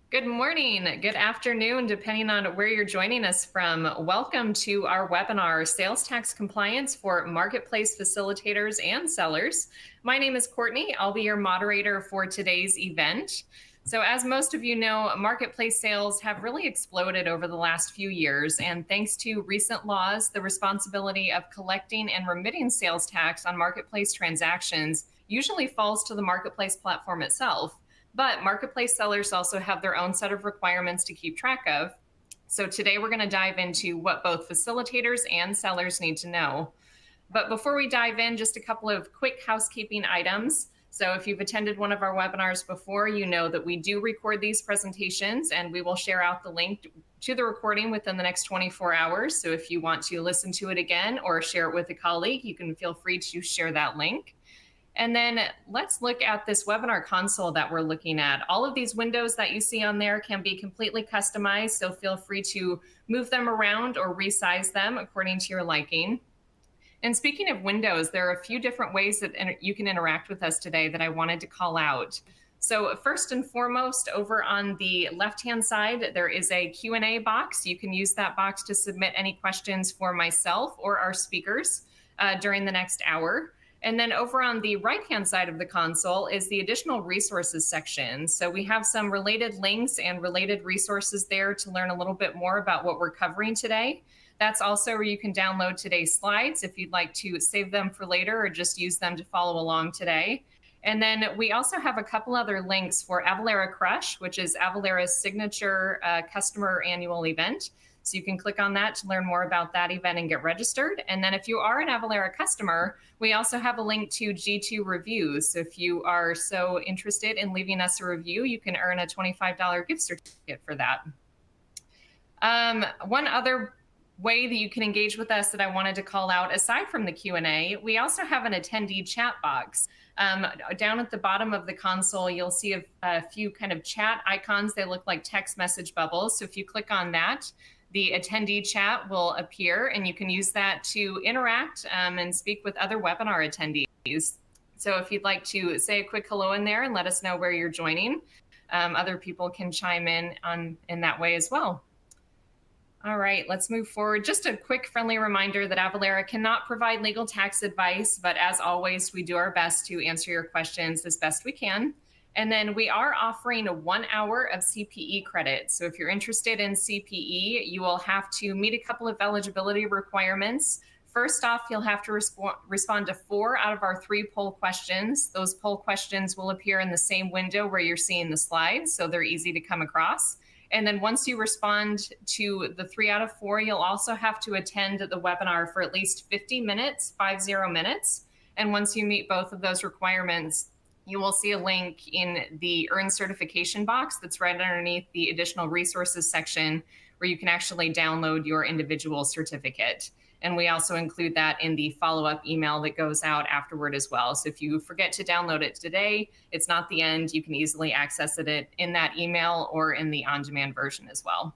Good morning, good afternoon, depending on where you're joining us from. Welcome to our webinar, Sales Tax Compliance for Marketplace Facilitators and Sellers. My name is Courtney. I'll be your moderator for today's event. So as most of you know, marketplace sales have really exploded over the last few years, and thanks to recent laws, the responsibility of collecting and remitting sales tax on marketplace transactions usually falls to the marketplace platform itself. But marketplace sellers also have their own set of requirements to keep track of. So today we're going to dive into what both facilitators and sellers need to know. But before we dive in, just a couple of quick housekeeping items. So if you've attended one of our webinars before, you know that we do record these presentations and we will share out the link to the recording within the next 24 hours. So if you want to listen to it again or share it with a colleague, you can feel free to share that link. And then let's look at this webinar console that we're looking at. All of these windows that you see on there can be completely customized, so feel free to move them around or resize them according to your liking. And speaking of windows, there are a few different ways that you can interact with us today that I wanted to call out. So first and foremost, over on the left-hand side, there is a Q&A box. You can use that box to submit any questions for myself or our speakers during the next hour. And then over on the right-hand side of the console is the additional resources section. So we have some related links and related resources there to learn a little bit more about what we're covering today. That's also where you can download today's slides if you'd like to save them for later or just use them to follow along today. And then we also have a couple other links for Avalara Crush, which is Avalara's signature customer annual event. So you can click on that to learn more about that event and get registered. And then if you are an Avalara customer, we also have a link to G2 reviews. So if you are so interested in leaving us a review, you can earn a $25 gift certificate for that. One other way that you can engage with us that I wanted to call out, aside from the Q&A, we also have an attendee chat box. Down at the bottom of the console, you'll see a few kind of chat icons. They look like text message bubbles. So if you click on that, the attendee chat will appear, and you can use that to interact and speak with other webinar attendees. So if you'd like to say a quick hello in there and let us know where you're joining, other people can chime in that way as well. All right, let's move forward. Just a quick friendly reminder that Avalara cannot provide legal tax advice, but as always, we do our best to answer your questions as best we can. And then we are offering 1 hour of CPE credit. So if you're interested in CPE, you will have to meet a couple of eligibility requirements. First off, you'll have to respond to 4 out of our 3 poll questions. Those poll questions will appear in the same window where you're seeing the slides, so they're easy to come across. And then once you respond to the 3 out of 4, you'll also have to attend the webinar for at least 50 minutes, 50 minutes. And once you meet both of those requirements, you will see a link in the Earn Certification box that's right underneath the additional resources section where you can actually download your individual certificate. And we also include that in the follow-up email that goes out afterward as well. So if you forget to download it today, it's not the end. You can easily access it in that email or in the on-demand version as well.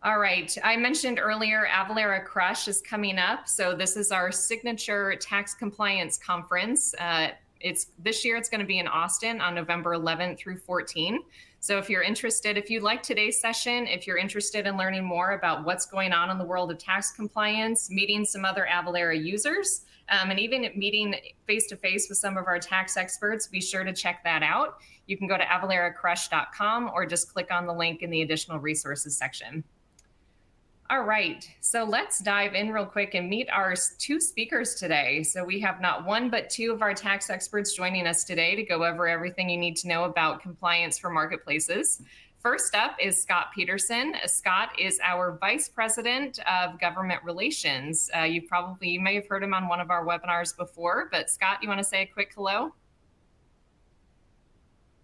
All right, I mentioned earlier Avalara Crush is coming up. So this is our signature tax compliance conference. This year it's going to be in Austin on November 11th through 14th. So if you're interested, if you like today's session, if you're interested in learning more about what's going on in the world of tax compliance, meeting some other Avalara users, and even meeting face-to-face with some of our tax experts, be sure to check that out. You can go to avalaracrush.com or just click on the link in the additional resources section. All right, so let's dive in real quick and meet our 2 speakers today. So we have not 1, but 2 of our tax experts joining us today to go over everything you need to know about compliance for marketplaces. First up is Scott Peterson. Scott is our Vice President of Government Relations. You may have heard him on one of our webinars before, but Scott, you want to say a quick hello?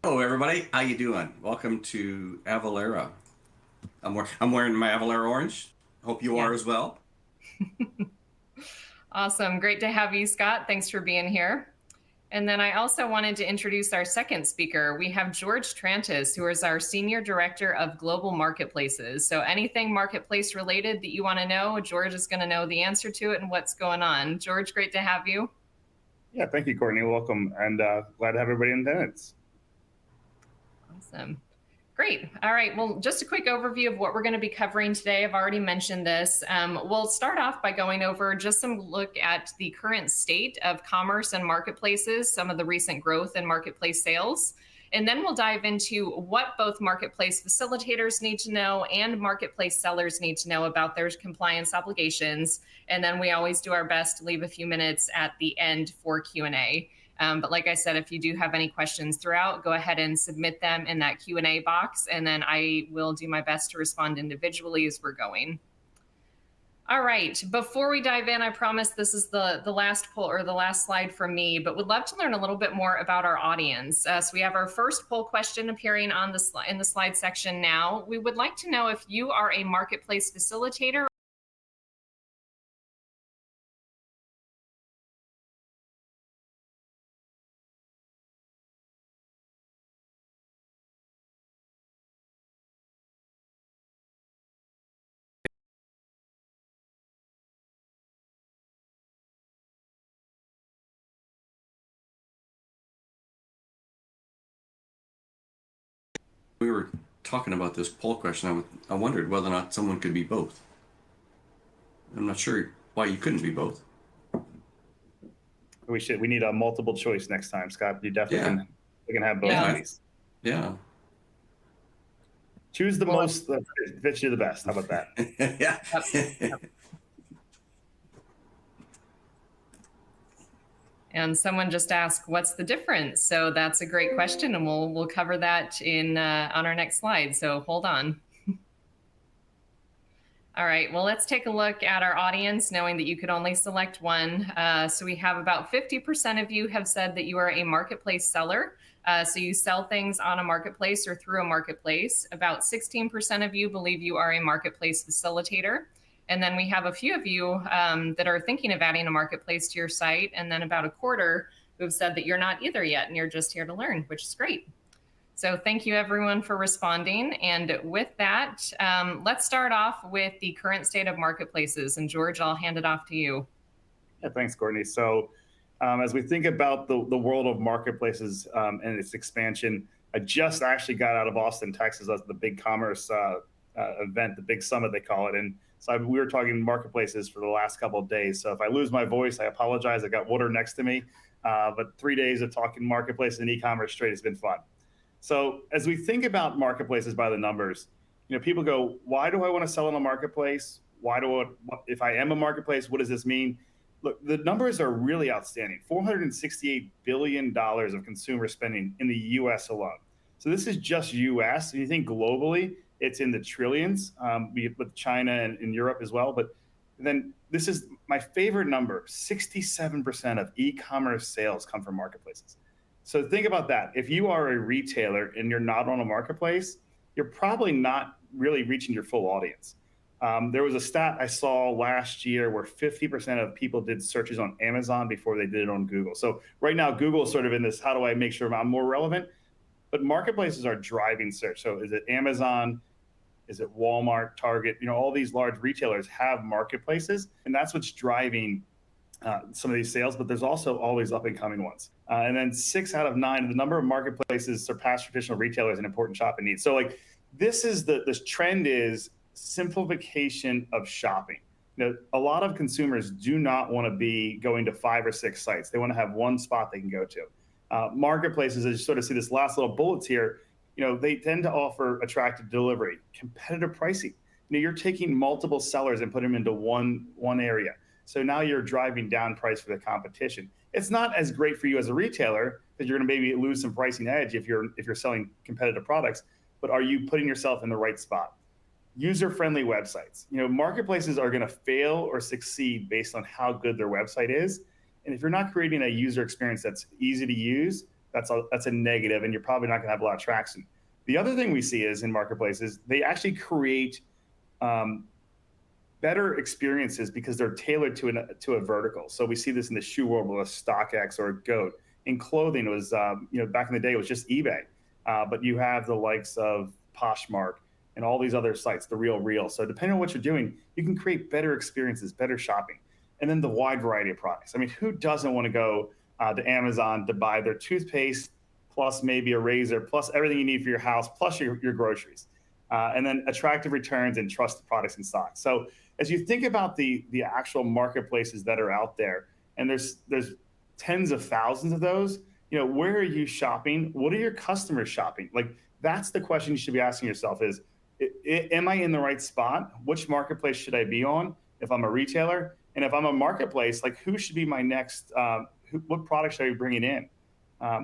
Hello, everybody. How you doing? Welcome to Avalara. I'm wearing my Avalara orange. Hope you are as well. Awesome. Great to have you, Scott. Thanks for being here. And then I also wanted to introduce our second speaker. We have George Trantis, who is our Senior Director of Global Marketplaces. So anything marketplace related that you want to know, George is going to know the answer to it and what's going on. George, great to have you. Yeah, thank you, Courtney. Welcome, and glad to have everybody in attendance. Awesome. Great. All right. Well, just a quick overview of what we're going to be covering today. I've already mentioned this. We'll start off by going over just some look at the current state of commerce and marketplaces, some of the recent growth in marketplace sales. And then we'll dive into what both marketplace facilitators need to know and marketplace sellers need to know about their compliance obligations. And then we always do our best to leave a few minutes at the end for Q&A. But like I said, if you do have any questions throughout, go ahead and submit them in that Q&A box, and then I will do my best to respond individually as we're going. All right, before we dive in, I promise this is the last poll or the last slide from me, but would love to learn a little bit more about our audience. So we have our first poll question appearing on in the slide section now. We would like to know if you are a marketplace facilitator. We were talking about this poll question. I wondered whether or not someone could be both. I'm not sure why you couldn't be both. We need a multiple choice next time, Scott. You definitely can have both of these. Yeah. Choose the most that fits you the best. How about that? Yeah. Yep. And someone just asked, what's the difference? So that's a great question, and we'll cover that in on our next slide. So hold on. All right, well, let's take a look at our audience, knowing that you could only select one. So we have about 50% of you have said that you are a marketplace seller. So you sell things on a marketplace or through a marketplace. About 16% of you believe you are a marketplace facilitator. And then we have a few of you that are thinking of adding a marketplace to your site. And then about a quarter who have said that you're not either yet and you're just here to learn, which is great. So thank you everyone for responding. And with that, let's start off with the current state of marketplaces. And George, I'll hand it off to you. Yeah, thanks, Courtney. So as we think about the world of marketplaces and its expansion, I just actually got out of Austin, Texas, at the big commerce event, the big summit they call it. And so we were talking marketplaces for the last couple of days. So if I lose my voice, I apologize. I got water next to me. But 3 days of talking marketplaces and e-commerce straight has been fun. So as we think about marketplaces by the numbers, people go, why do I want to sell in a marketplace? If I am a marketplace, what does this mean? Look, the numbers are really outstanding. $468 billion of consumer spending in the US alone. So this is just US. If you think globally, it's in the trillions, with China and in Europe as well. But then this is my favorite number, 67% of e-commerce sales come from marketplaces. So think about that. If you are a retailer and you're not on a marketplace, you're probably not really reaching your full audience. There was a stat I saw last year where 50% of people did searches on Amazon before they did it on Google. So right now, Google is sort of in this, how do I make sure I'm more relevant? But marketplaces are driving search. So is it Amazon? Is it Walmart, Target? All these large retailers have marketplaces, and that's what's driving some of these sales, but there's also always up and coming ones. And then 6 out of 9, the number of marketplaces surpass traditional retailers in important shopping needs. So this trend is simplification of shopping. A lot of consumers do not want to be going to 5 or 6 sites. They want to have one spot they can go to. Marketplaces, as you sort of see this last little bullets here, they tend to offer attractive delivery, competitive pricing. You're taking multiple sellers and put them into one area. So now you're driving down price for the competition. It's not as great for you as a retailer because you're going to maybe lose some pricing edge if you're selling competitive products. But are you putting yourself in the right spot? User-friendly websites. Marketplaces are going to fail or succeed based on how good their website is. And if you're not creating a user experience that's easy to use, that's a negative, and you're probably not going to have a lot of traction. The other thing we see is in marketplaces, they actually create better experiences because they're tailored to a vertical. So we see this in the shoe world with a StockX or a GOAT. In clothing, it was back in the day, it was just eBay, but you have the likes of Poshmark and all these other sites, the Real. So depending on what you're doing, you can create better experiences, better shopping, and then the wide variety of products. I mean, who doesn't want to go to Amazon to buy their toothpaste plus maybe a razor, plus everything you need for your house, plus your groceries. And then attractive returns and trusted products in stock. So as you think about the actual marketplaces that are out there, and there's tens of thousands of those, you know, where are you shopping? What are your customers shopping? Like, that's the question you should be asking yourself is, am I in the right spot? Which marketplace should I be on if I'm a retailer? And if I'm a marketplace, like, who should be my next, what product should I be bringing in?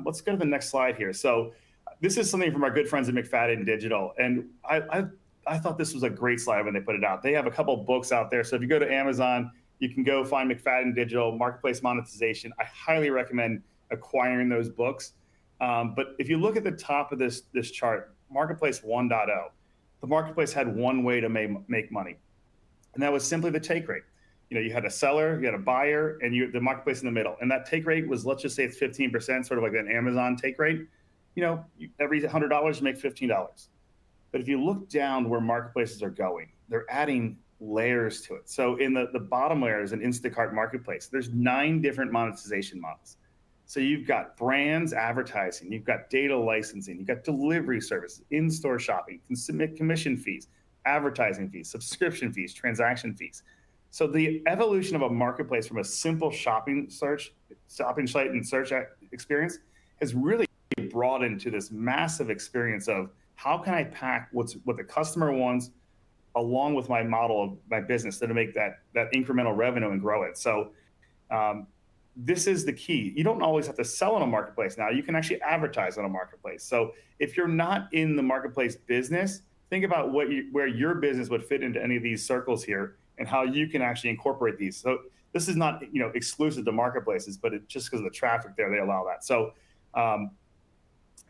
Let's go to the next slide here. So this is something from our good friends at McFadden Digital. And I thought this was a great slide when they put it out. They have a couple of books out there. So if you go to Amazon, you can go find McFadden Digital, Marketplace Monetization. I highly recommend acquiring those books. But if you look at the top of this chart, Marketplace 1.0, the marketplace had one way to make money, and that was simply the take rate. You know, you had a seller, you had a buyer, and the marketplace in the middle. And that take rate was, let's just say it's 15%, sort of like an Amazon take rate. You know, every $100 you make $15. But if you look down where marketplaces are going, they're adding layers to it. So in the bottom layer is an Instacart marketplace. There's 9 different monetization models. So you've got brands advertising, you've got data licensing, you've got delivery services, in-store shopping, can submit commission fees, advertising fees, subscription fees, transaction fees. So the evolution of a marketplace from a simple shopping site and search experience has really brought into this massive experience of how can I pack what the customer wants along with my model of my business to make that incremental revenue and grow it. So this is the key. You don't always have to sell on a marketplace now. You can actually advertise on a marketplace. So if you're not in the marketplace business, think about where your business would fit into any of these circles here and how you can actually incorporate these. So this is not, you know, exclusive to marketplaces, but just because of the traffic there, they allow that. So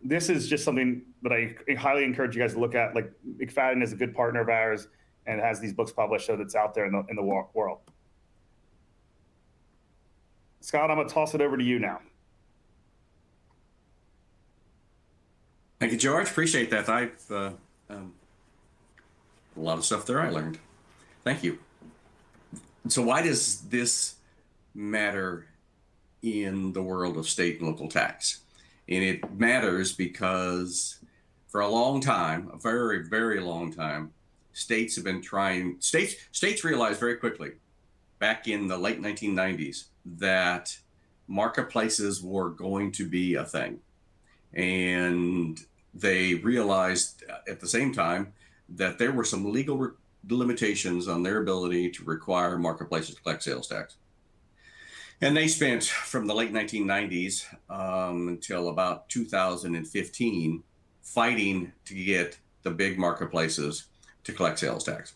this is just something that I highly encourage you guys to look at. Like, McFadden is a good partner of ours and has these books published, so that's out there in the world. Scott, I'm going to toss it over to you now. Thank you, George. Appreciate that. I've a lot of stuff there I learned. Thank you. So why does this matter in the world of state and local tax? And it matters because for a long time, a very, very long time, states have been trying, states realized very quickly back in the late 1990s that marketplaces were going to be a thing. And they realized at the same time that there were some legal limitations on their ability to require marketplaces to collect sales tax. And they spent from the late 1990s until about 2015 fighting to get the big marketplaces to collect sales tax.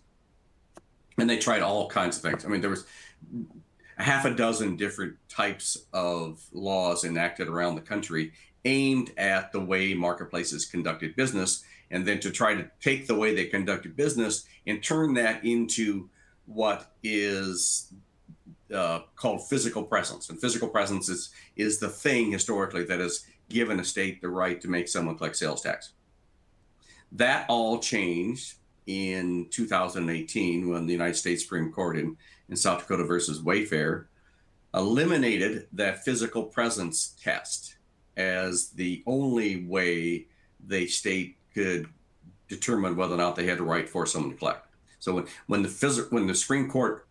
And they tried all kinds of things. I mean, there was a half a dozen different types of laws enacted around the country aimed at the way marketplaces conducted business, and then to try to take the way they conducted business and turn that into what is called physical presence. And physical presence is the thing historically that has given a state the right to make someone collect sales tax. That all changed in 2018 when the United States Supreme Court in South Dakota versus Wayfair eliminated that physical presence test as the only way the state could determine whether or not they had the right for someone to collect. So when the Supreme Court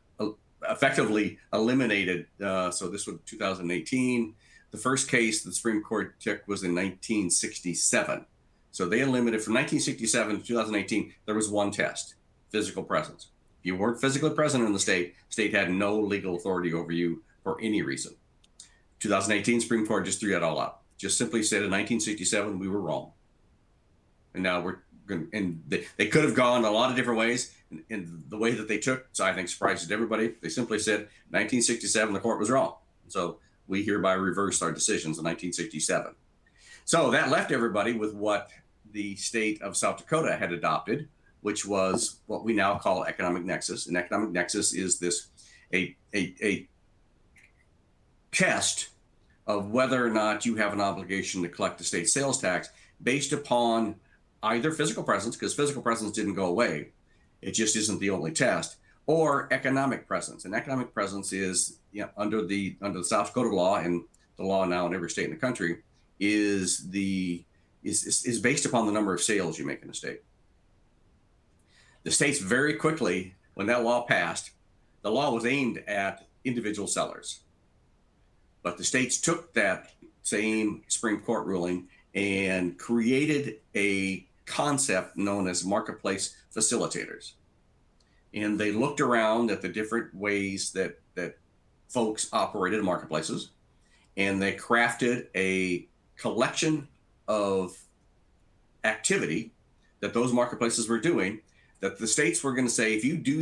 effectively eliminated, so this was 2018, the first case the Supreme Court took was in 1967. So they eliminated from 1967 to 2018, there was one test, physical presence. If you weren't physically present in the state had no legal authority over you for any reason. 2018 Supreme Court just threw that all out. Just simply said in 1967, we were wrong. And now we're going, and they could have gone a lot of different ways. And the way that they took, so I think surprised everybody. They simply said 1967, the court was wrong. So we hereby reversed our decisions in 1967. So that left everybody with what the state of South Dakota had adopted, which was what we now call economic nexus. And economic nexus is this a test of whether or not you have an obligation to collect the state sales tax based upon either physical presence, because physical presence didn't go away, it just isn't the only test, or economic presence. And economic presence is, you know, under the South Dakota law and the law now in every state in the country, is based upon the number of sales you make in a state. The states very quickly, when that law passed, the law was aimed at individual sellers. But the states took that same Supreme Court ruling and created a concept known as marketplace facilitators. And they looked around at the different ways that folks operated in marketplaces, and they crafted a collection of activity that those marketplaces were doing, that the states were going to say, if you do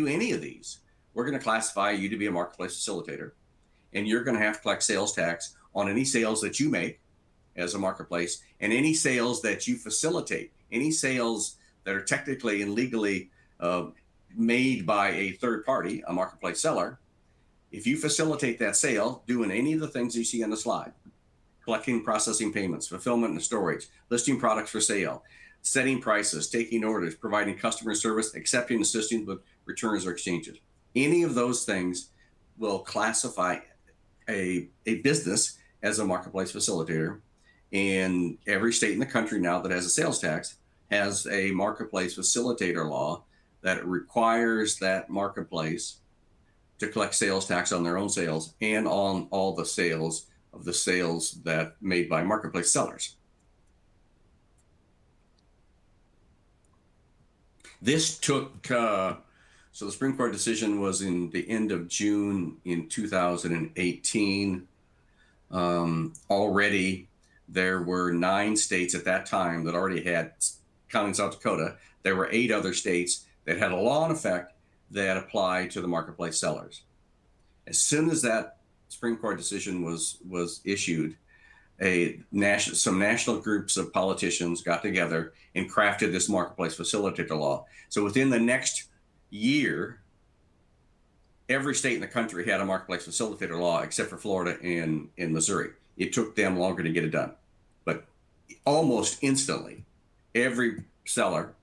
any of these, we're going to classify you to be a marketplace facilitator, and you're going to have to collect sales tax on any sales that you make as a marketplace, and any sales that you facilitate, any sales that are technically and legally made by a third party, a marketplace seller. If you facilitate that sale, doing any of the things you see on the slide, collecting, processing payments, fulfillment and storage, listing products for sale, setting prices, taking orders, providing customer service, accepting, assisting with returns or exchanges, any of those things will classify a business as a marketplace facilitator. And every state in the country now that has a sales tax has a marketplace facilitator law that requires that marketplace to collect sales tax on their own sales and on all the sales of the sales that made by marketplace sellers. This took, so the Supreme Court decision was in the end of June in 2018. Already there were 9 states at that time that already had, counting South Dakota, there were 8 other states that had a law in effect that applied to the marketplace sellers. As soon as that Supreme Court decision was issued, some national groups of politicians got together and crafted this marketplace facilitator law. So within the next year, every state in the country had a marketplace facilitator law except for Florida and Missouri. It took them longer to get it done. But almost instantly, every seller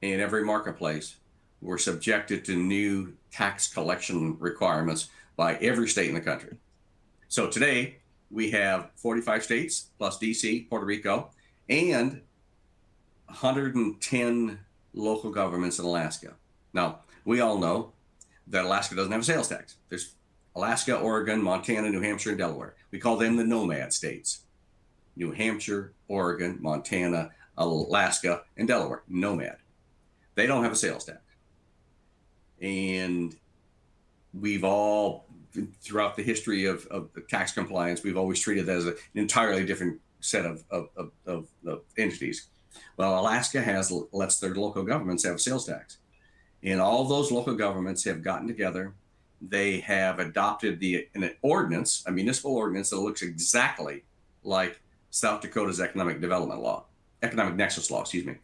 and every marketplace were subjected to new tax collection requirements by every state in the country. So today, we have 45 states plus DC, Puerto Rico, and 110 local governments in Alaska. Now, we all know that Alaska doesn't have a sales tax. There's Alaska, Oregon, Montana, New Hampshire, and Delaware. We call them the nomad states. New Hampshire, Oregon, Montana, Alaska, and Delaware, nomad. They don't have a sales tax. And we've all, throughout the history of tax compliance, we've always treated it as an entirely different set of entities. Well, Alaska lets their local governments have a sales tax. And all those local governments have gotten together. They have adopted an ordinance, a municipal ordinance that looks exactly like South Dakota's economic nexus law, excuse me.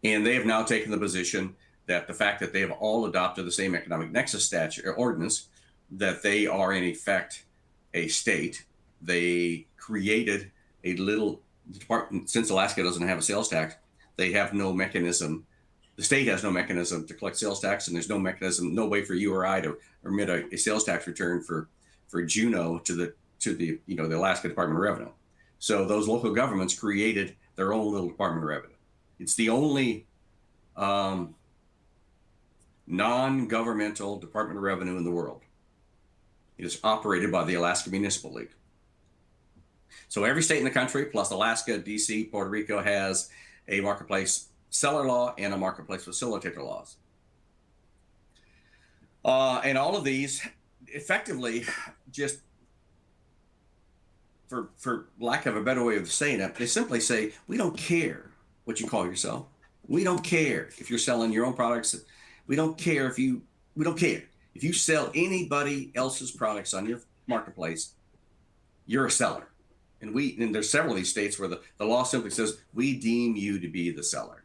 And they have now taken the position that the fact that they have all adopted the same economic nexus statute or ordinance, that they are in effect a state. They created a little department. Since Alaska doesn't have a sales tax, they have no mechanism. The state has no mechanism to collect sales tax, and there's no mechanism, no way for you or I to remit a sales tax return for Juneau to the Alaska Department of Revenue. So those local governments created their own little Department of Revenue. It's the only non-governmental Department of Revenue in the world. It is operated by the Alaska Municipal League. So every state in the country, plus Alaska, DC, Puerto Rico, has a marketplace seller law and a marketplace facilitator laws. And all of these effectively, just for lack of a better way of saying it, they simply say, we don't care what you call yourself. We don't care if you're selling your own products. We don't care if you sell anybody else's products on your marketplace, you're a seller. And there's several of these states where the law simply says, we deem you to be the seller.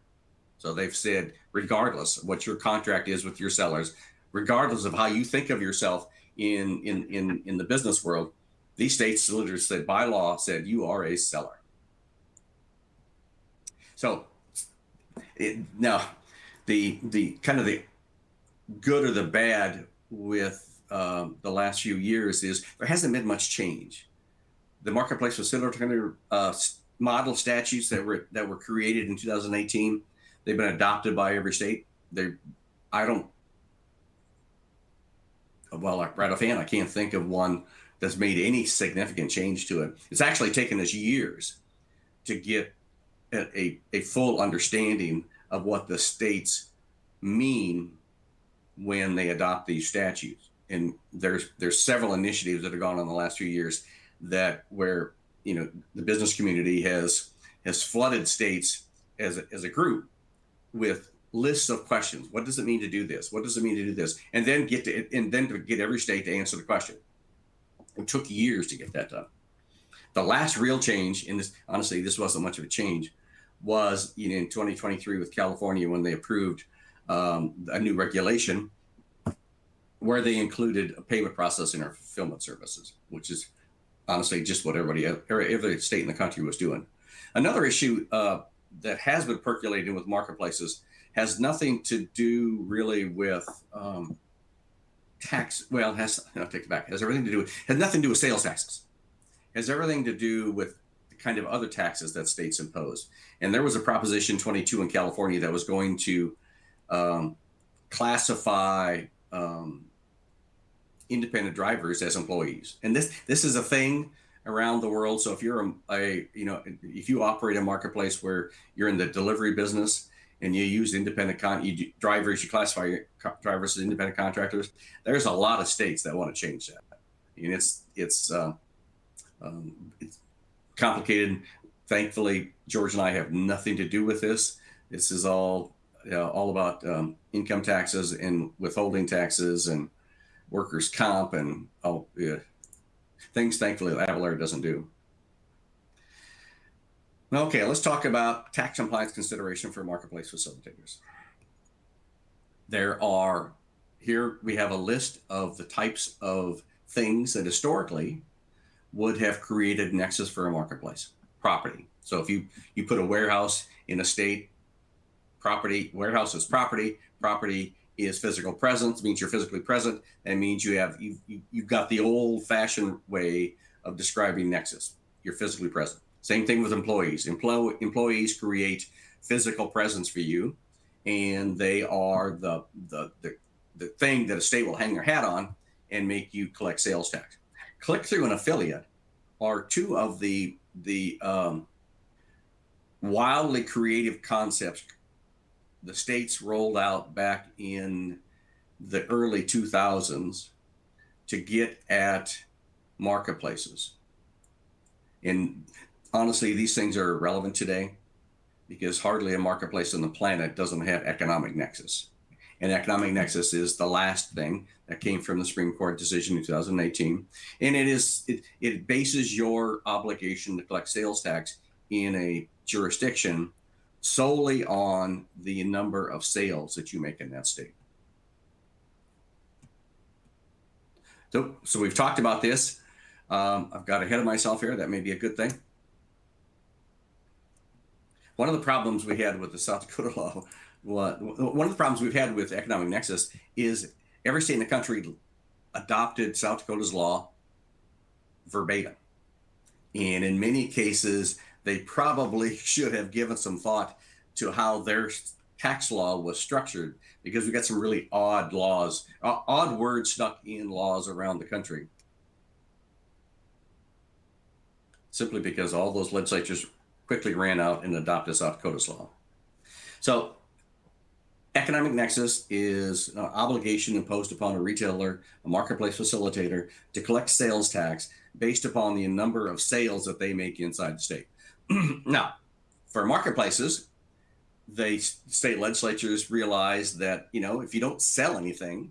So they've said, regardless of what your contract is with your sellers, regardless of how you think of yourself in the business world, these states literally said, by law, said you are a seller. So now the kind of the good or the bad with the last few years is there hasn't been much change. the marketplace facilitator model statutes that were created in 2018, they've been adopted by every state. I don't, well, like right offhand, I can't think of one that's made any significant change to it. It's actually taken us years to get a full understanding of what the states mean when they adopt these statutes. And there's several initiatives that have gone on in the last few years that where, you know, the business community has flooded states as a group with lists of questions. What does it mean to do this? What does it mean to do this? And then to get every state to answer the question. It took years to get that done. The last real change in this, honestly, this wasn't much of a change, was in 2023 with California when they approved a new regulation where they included a payment processing or fulfillment services, which is honestly just what every state in the country was doing. Another issue that has been percolating with marketplaces has nothing to do really with tax. Well, I'll take it back. Has nothing to do with sales taxes. Has everything to do with the kind of other taxes that states impose. And there was a Proposition 22 in California that was going to classify independent drivers as employees. And this is a thing around the world. So if you're if you operate a marketplace where you're in the delivery business and you use drivers, you classify your drivers as independent contractors, there's a lot of states that want to change that. And it's complicated. Thankfully, George and I have nothing to do with this. This is all about income taxes and withholding taxes and workers' comp and things, thankfully, that Avalara doesn't do. Okay, let's talk about tax compliance consideration for marketplace facilitators. Here we have a list of the types of things that historically would have created nexus for a marketplace. Property. So if you put a warehouse in a state, warehouse is property is physical presence, means you're physically present, and means you've got the old-fashioned way of describing nexus. You're physically present. Same thing with employees. Employees create physical presence for you, and they are the thing that a state will hang their hat on and make you collect sales tax. Click-through and affiliate are two of the wildly creative concepts the states rolled out back in the early 2000s to get at marketplaces. And honestly, these things are irrelevant today because hardly a marketplace on the planet doesn't have economic nexus. And economic nexus is the last thing that came from the Supreme Court decision in 2018. And it bases your obligation to collect sales tax in a jurisdiction solely on the number of sales that you make in that state. So we've talked about this. I've got ahead of myself here. That may be a good thing. One of the problems we had with the South Dakota law, one of the problems we've had with economic nexus is every state in the country adopted South Dakota's law verbatim. And in many cases, they probably should have given some thought to how their tax law was structured, because we got some really odd laws, odd words stuck in laws around the country. Simply because all those legislatures quickly ran out and adopted South Dakota's law. So economic nexus is an obligation imposed upon a retailer, a marketplace facilitator, to collect sales tax based upon the number of sales that they make inside the state. Now, for marketplaces, the state legislatures realize that, if you don't sell anything,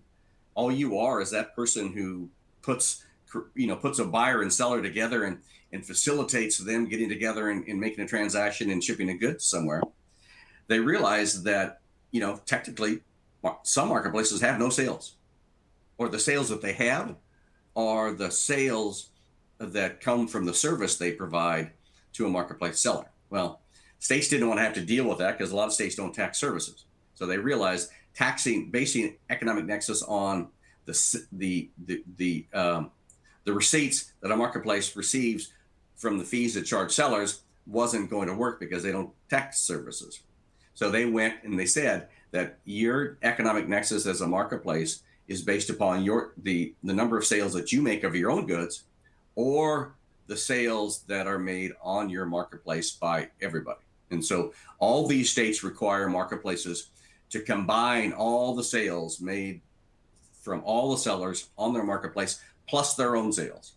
all you are is that person who puts a buyer and seller together and facilitates them getting together and making a transaction and shipping a good somewhere. They realize that, technically some marketplaces have no sales, or the sales that they have are the sales that come from the service they provide to a marketplace seller. Well, states didn't want to have to deal with that because a lot of states don't tax services. So they realized basing economic nexus on the receipts that a marketplace receives from the fees that charge sellers wasn't going to work because they don't tax services. So they went and they said that your economic nexus as a marketplace is based upon the number of sales that you make of your own goods, or the sales that are made on your marketplace by everybody. And so all these states require marketplaces to combine all the sales made from all the sellers on their marketplace plus their own sales.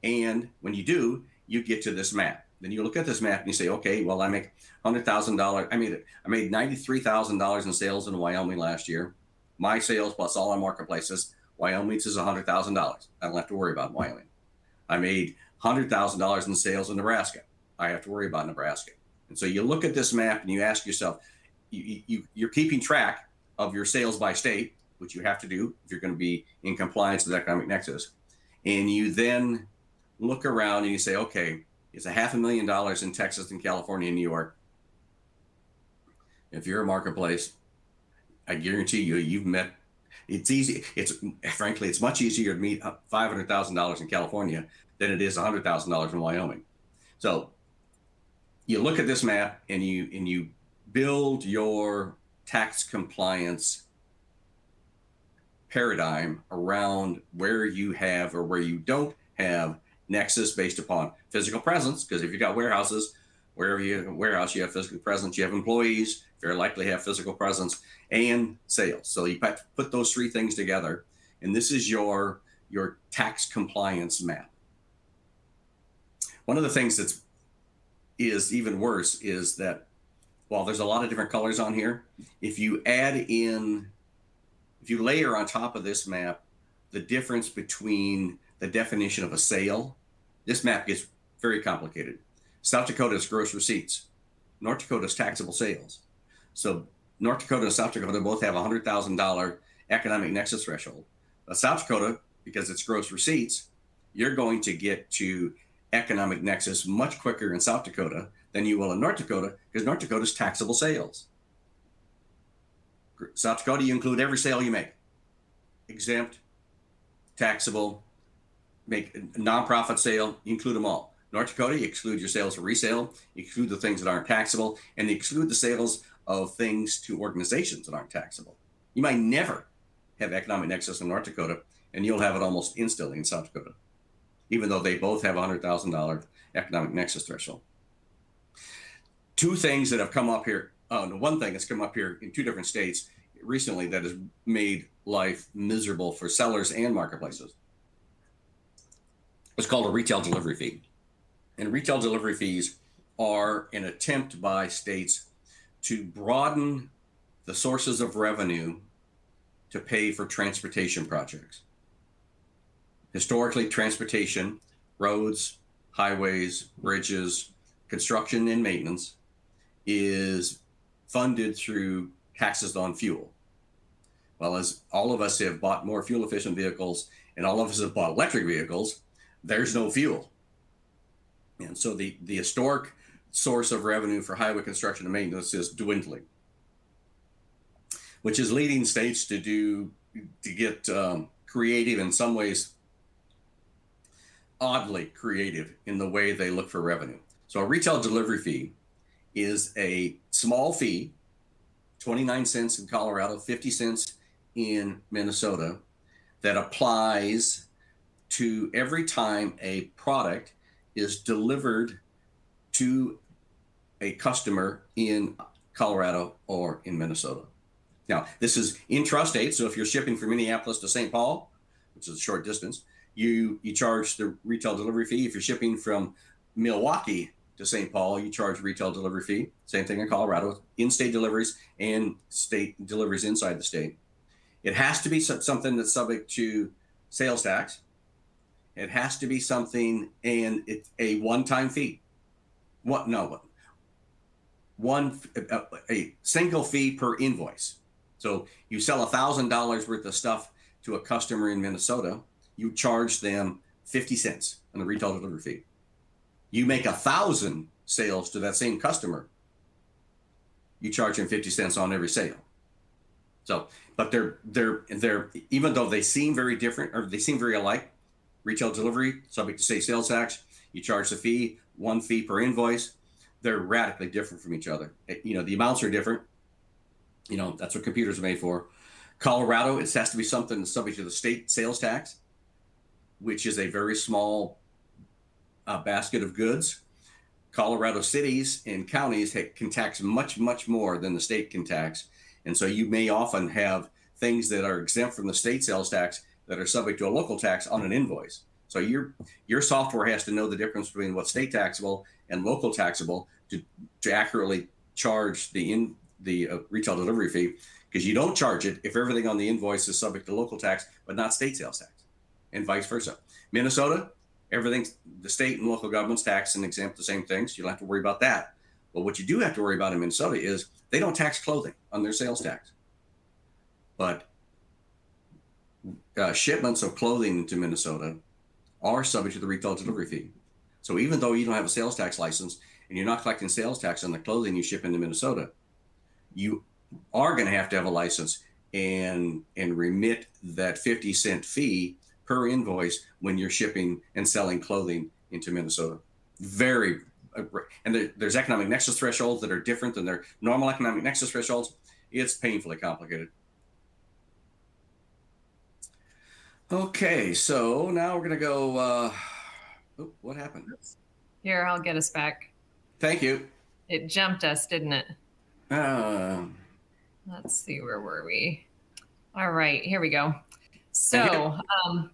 And when you do, you get to this map. Then you look at this map and you say, okay, well, I make $100,000. I made $93,000 in sales in Wyoming last year. My sales plus all our marketplaces, Wyoming's is $100,000. I don't have to worry about Wyoming. I made $100,000 in sales in Nebraska. I have to worry about Nebraska. And so you look at this map and you ask yourself, you're keeping track of your sales by state, which you have to do if you're going to be in compliance with economic nexus. And you then look around and you say, okay, it's $500,000 in Texas and California and New York. If you're a marketplace, I guarantee you've met. It's easy. Frankly, it's much easier to meet $500,000 in California than it is $100,000 in Wyoming. So you look at this map and you build your tax compliance paradigm around where you have or where you don't have nexus based upon physical presence. Because if you've got warehouses, wherever you have a warehouse, you have physical presence, you have employees, very likely have physical presence, and sales. So you put those three things together, and this is your tax compliance map. One of the things that is even worse is that while there's a lot of different colors on here, if you layer on top of this map the difference between the definition of a sale, this map gets very complicated. South Dakota is gross receipts. North Dakota is taxable sales. So North Dakota and South Dakota both have a $100,000 economic nexus threshold. South Dakota, because it's gross receipts, you're going to get to economic nexus much quicker in South Dakota than you will in North Dakota, because North Dakota is taxable sales. South Dakota, you include every sale you make. Exempt, taxable, make a nonprofit sale, you include them all. North Dakota, you exclude your sales for resale, you exclude the things that aren't taxable, and you exclude the sales of things to organizations that aren't taxable. You might never have economic nexus in North Dakota, and you'll have it almost instantly in South Dakota, even though they both have a $100,000 economic nexus threshold. Two things that have come up here. One thing that's come up here in two different states recently that has made life miserable for sellers and marketplaces. It's called a retail delivery fee. And retail delivery fees are an attempt by states to broaden the sources of revenue to pay for transportation projects. Historically, transportation, roads, highways, bridges, construction and maintenance is funded through taxes on fuel. Well, as all of us have bought more fuel efficient vehicles and all of us have bought electric vehicles, there's no fuel. And so the historic source of revenue for highway construction and maintenance is dwindling, which is leading states to get creative, in some ways oddly creative in the way they look for revenue. So a retail delivery fee is a small fee, 29 cents in Colorado, 50 cents in Minnesota, that applies to every time a product is delivered to a customer in Colorado or in Minnesota. Now, this is intrastate, so if you're shipping from Minneapolis to St. Paul, which is a short distance, you charge the retail delivery fee. If you're shipping from Milwaukee to St. Paul, you charge retail delivery fee. Same thing in Colorado, in-state deliveries and state deliveries inside the state. It has to be something that's subject to sales tax. It has to be something, and it's a one-time fee. A single fee per invoice. So you sell $1,000 worth of stuff to a customer in Minnesota, you charge them 50 cents on the retail delivery fee. You make 1,000 sales to that same customer, you charge them 50 cents on every sale. So, but they're even though they seem very different or they seem very alike, retail delivery subject to state sales tax, You charge the fee, one fee per invoice. They're radically different from each other. The amounts are different. That's what computers are made for. Colorado, it has to be something that's subject to the state sales tax, which is a very small basket of goods. Colorado cities and counties can tax much, much more than the state can tax. And so you may often have things that are exempt from the state sales tax that are subject to a local tax on an invoice. So your software has to know the difference between what's state taxable and local taxable to accurately charge the retail delivery fee, because you don't charge it if everything on the invoice is subject to local tax but not state sales tax, and vice versa. Minnesota, everything, the state and local governments tax and exempt the same things. You don't have to worry about that. But what you do have to worry about in Minnesota is they don't tax clothing on their sales tax. But shipments of clothing into Minnesota are subject to the retail delivery fee. So even though you don't have a sales tax license and you're not collecting sales tax on the clothing you ship into Minnesota, you are going to have a license and remit that 50-cent fee per invoice when you're shipping and selling clothing into Minnesota. And there's economic nexus thresholds that are different than their normal economic nexus thresholds. It's painfully complicated. Okay, so now we're going to go, what happened? Here, I'll get us back. Thank you. It jumped us, didn't it? Let's see, where were we? All right, here we go. So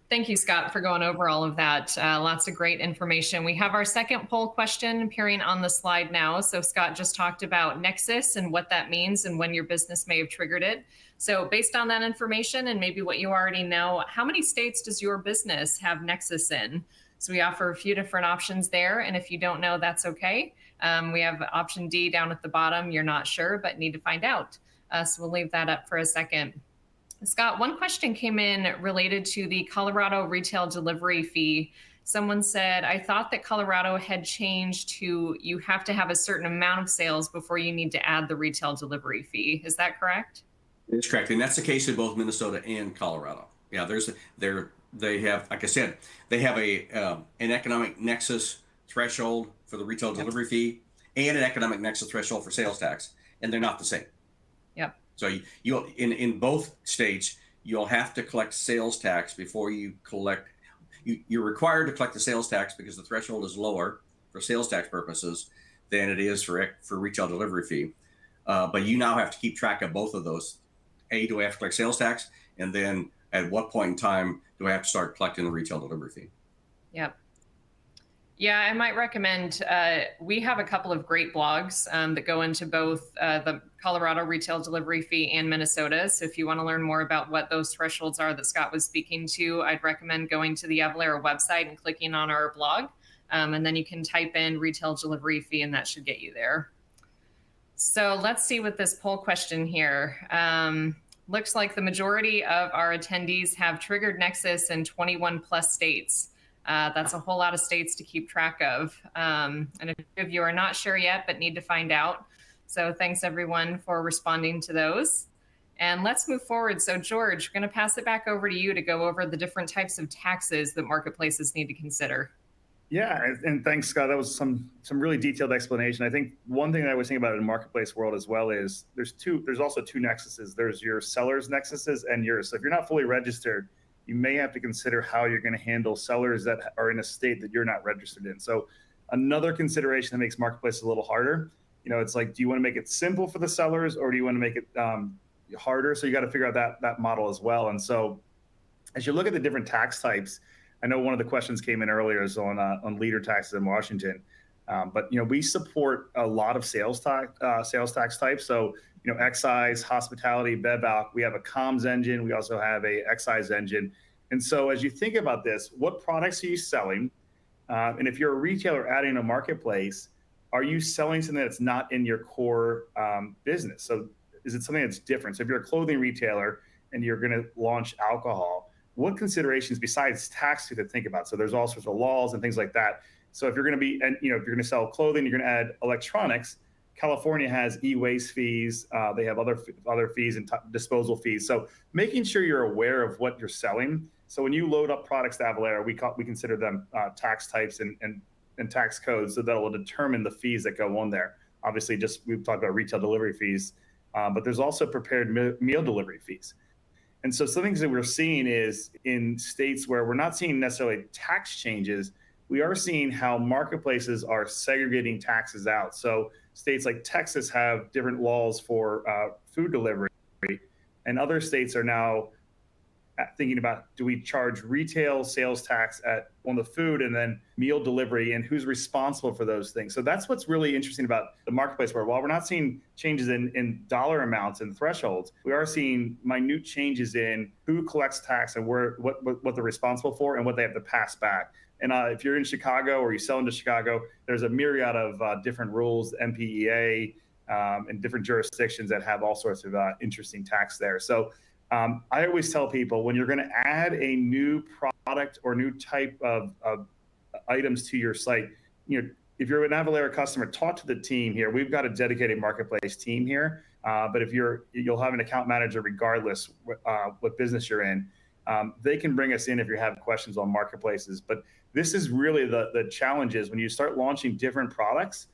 thank you, Scott, for going over all of that. Lots of great information. We have our second poll question appearing on the slide now. So Scott just talked about Nexus and what that means and when your business may have triggered it. So based on that information and maybe what you already know, how many states does your business have Nexus in? So we offer a few different options there. And if you don't know, that's okay. We have option D down at the bottom. You're not sure, but need to find out. So we'll leave that up for a second. Scott, one question came in related to the Colorado retail delivery fee. Someone said, I thought that Colorado had changed to you have to have a certain amount of sales before you need to add the retail delivery fee. Is that correct? It's correct. And that's the case in both Minnesota and Colorado. Yeah, they have, like I said, they have an economic nexus threshold for the retail delivery fee and an economic nexus threshold for sales tax, and they're not the same. Yep. So you'll in both states, you'll have to collect sales tax before you collect. You're required to collect the sales tax because the threshold is lower for sales tax purposes than it is for retail delivery fee. But you now have to keep track of both of those. Do I have to collect sales tax? And then at what point in time do I have to start collecting the retail delivery fee? Yep. Yeah, I might recommend, we have a couple of great blogs that go into both the Colorado retail delivery fee and Minnesota. So if you want to learn more about what those thresholds are that Scott was speaking to, I'd recommend going to the Avalara website and clicking on our blog. And then you can type in retail delivery fee and that should get you there. So let's see with this poll question here. Looks like the majority of our attendees have triggered Nexus in 21 plus states. That's a whole lot of states to keep track of. And a few of you are not sure yet, but need to find out. So thanks everyone for responding to those. And let's move forward. So George, we're gonna pass it back over to you to go over the different types of taxes that marketplaces need to consider. Yeah, and thanks, Scott. That was some really detailed explanation. I think one thing that I was thinking about in the marketplace world as well is there's also two nexuses. There's your seller's nexuses and yours. So if you're not fully registered, you may have to consider how you're going to handle sellers that are in a state that you're not registered in. So another consideration that makes marketplace a little harder, it's like, do you want to make it simple for the sellers or do you want to make it harder? So you got to figure out that model as well. And so as you look at the different tax types, I know one of the questions came in earlier is on leader taxes in Washington, but we support a lot of sales tax types. So excise, hospitality, bev-alc. We have a comms engine. We also have a excise engine. And so as you think about this, what products are you selling? And if you're a retailer adding a marketplace, are you selling something that's not in your core business? So is it something that's different? So if you're a clothing retailer and you're going to launch alcohol, what considerations besides tax do you think about? So there's all sorts of laws and things like that. So if you're going to be, if you're going to sell clothing, you're going to add electronics. California has e-waste fees. They have other fees and disposal fees. So making sure you're aware of what you're selling. So when you load up products to Avalara, we consider them tax types and and tax codes that will determine the fees that go on there. Obviously, just we've talked about retail delivery fees, but there's also prepared meal delivery fees. And so some things that we're seeing is in states where we're not seeing necessarily tax changes, we are seeing how marketplaces are segregating taxes out. So states like Texas have different laws for food delivery, and other states are now thinking about, do we charge retail sales tax on the food and then meal delivery, and who's responsible for those things? So that's what's really interesting about the marketplace, where while we're not seeing changes in dollar amounts and thresholds, we are seeing minute changes in who collects tax and what they're responsible for and what they have to pass back. And if you're in Chicago or you sell into Chicago, there's a myriad of different rules, MPEA, and different jurisdictions that have all sorts of interesting tax there. So I always tell people, when you're going to add a new product or new type of items to your site, if you're an Avalara customer, talk to the team here. We've got a dedicated marketplace team here, but you'll have an account manager regardless what business you're in. They can bring us in if you have questions on marketplaces. But this is really the challenge is when you start launching different products,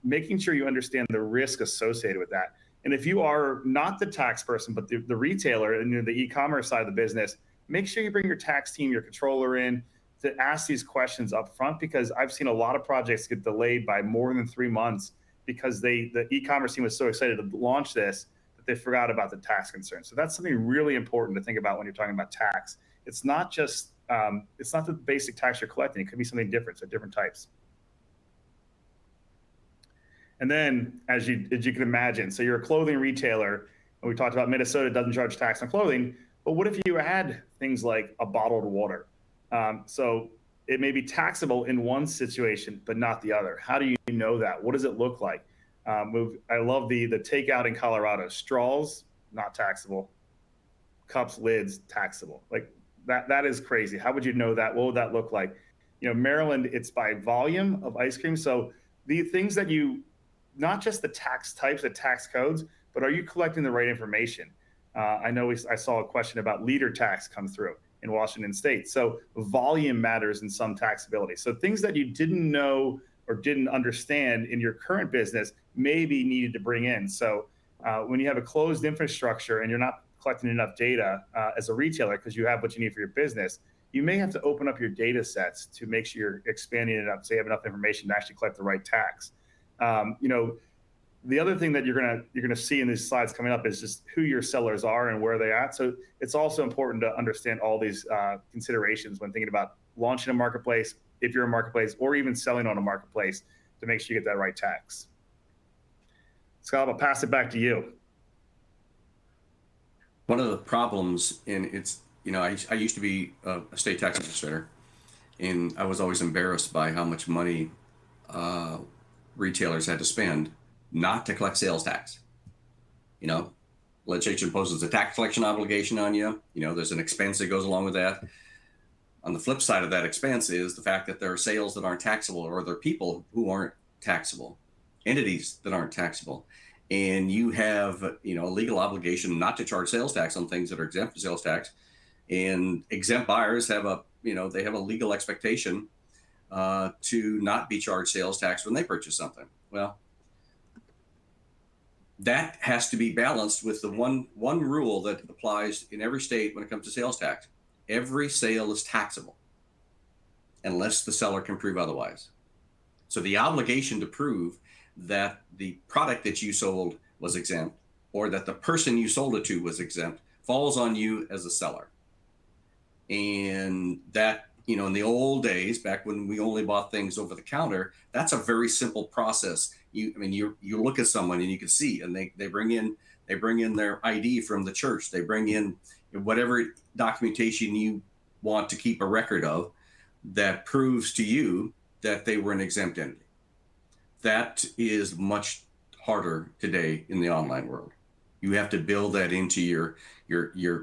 making sure you understand the risk associated with that. And if you are not the tax person, but the retailer and the e-commerce side of the business, make sure you bring your tax team, your controller in to ask these questions up front, because I've seen a lot of projects get delayed by more than 3 months because the e-commerce team was so excited to launch this that they forgot about the tax concerns. So that's something really important to think about when you're talking about tax. It's not just, it's not the basic tax you're collecting. It could be something different, so different types. And then, as you can imagine, so you're a clothing retailer, and we talked about Minnesota doesn't charge tax on clothing, but what if you add things like a bottled water? So it may be taxable in one situation, but not the other. How do you know that? What does it look like? I love the takeout in Colorado. Straws, not taxable. Cups, lids, taxable. Like that is crazy. How would you know that? What would that look like? Maryland, it's by volume of ice cream. So the things that not just the tax types, the tax codes, but are you collecting the right information? I know I saw a question about liter tax come through in Washington State. So volume matters in some taxability. So things that you didn't know or didn't understand in your current business may be needed to bring in. So when you have a closed infrastructure and you're not collecting enough data as a retailer because you have what you need for your business, you may have to open up your data sets to make sure you're expanding it up so you have enough information to actually collect the right tax. The other thing that you're gonna see in these slides coming up is just who your sellers are and where they're at. So it's also important to understand all these considerations when thinking about launching a marketplace, if you're a marketplace, or even selling on a marketplace, to make sure you get that right tax. Scott, I'll pass it back to you. One of the problems, and it's, I used to be a state tax administrator, and I was always embarrassed by how much money retailers had to spend not to collect sales tax. Legislation imposes a tax collection obligation on you. There's an expense that goes along with that. On the flip side of that expense is the fact that there are sales that aren't taxable, or there are people who aren't taxable, entities that aren't taxable. And you have, a legal obligation not to charge sales tax on things that are exempt from sales tax. And exempt buyers have they have a legal expectation to not be charged sales tax when they purchase something. Well, that has to be balanced with the one rule that applies in every state when it comes to sales tax. Every sale is taxable unless the seller can prove otherwise. So the obligation to prove that the product that you sold was exempt, or that the person you sold it to was exempt, falls on you as a seller. And that, in the old days, back when we only bought things over the counter, that's a very simple process. You look at someone and you can see, and they bring in their ID from the church. They bring in whatever documentation you want to keep a record of that proves to you that they were an exempt entity. That is much harder today in the online world. You have to build that into your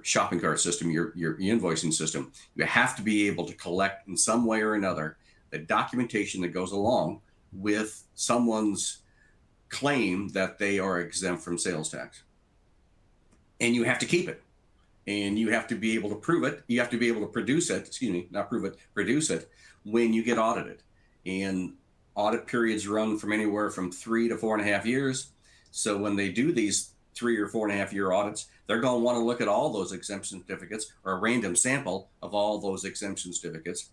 shopping cart system, your invoicing system. You have to be able to collect in some way or another the documentation that goes along with someone's claim that they are exempt from sales tax. And you have to keep it. And you have to be able to prove it. You have to be able to produce it, not prove it, produce it when you get audited. and audit periods run from anywhere from 3 to 4.5 years. So when they do these 3 or 4.5 year audits, they're going to want to look at all those exemption certificates, or a random sample of all those exemption certificates.